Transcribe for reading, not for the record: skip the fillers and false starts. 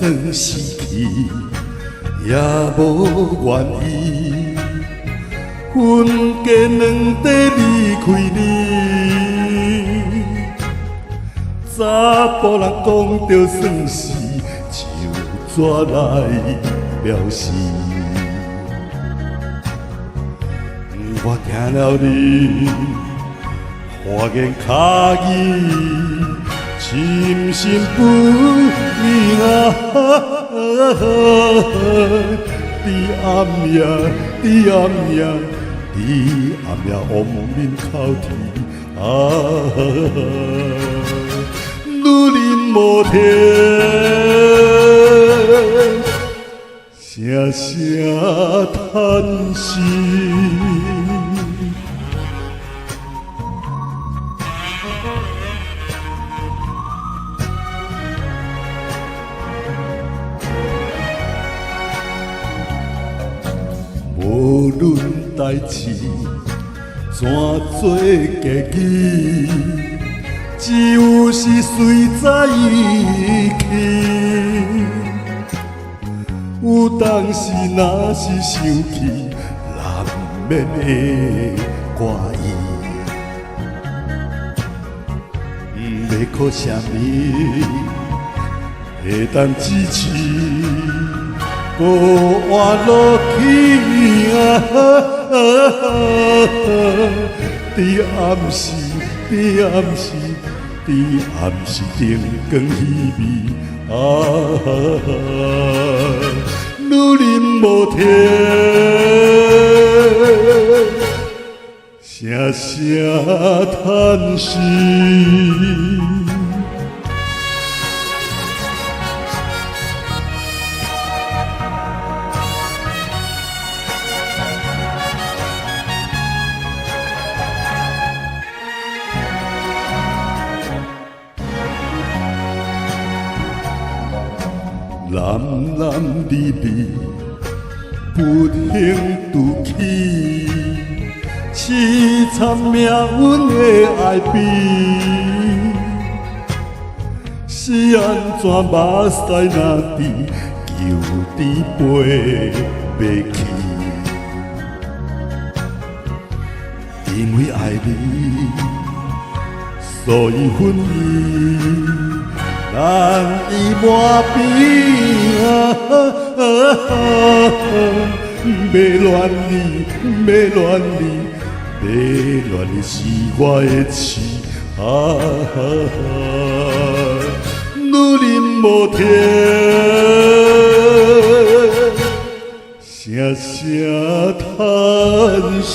算失去，也无愿意，分家两地离开你。查甫人讲着算是，就怎来表示？我听了你花言巧语，深深不眠啊！伫暗夜，伫暗夜，伫暗夜，往面哭啼啊！女人无天，声声叹息。无论代志怎做结局，只有是随在意去。有当时若是想起，难免会怪伊。要靠啥物会当支持？无活落去啊！伫暗时，伫暗时，伫暗时灯光稀微啊！女人无天，声声叹息。男男女女不幸拄起，凄惨命运的爱悲，是安怎目屎若滴，求知飞袂去？因为爱你，所以分离。难以抹平啊！要恋你，要恋你，要恋你是我的痴啊！女人无天，声声叹息。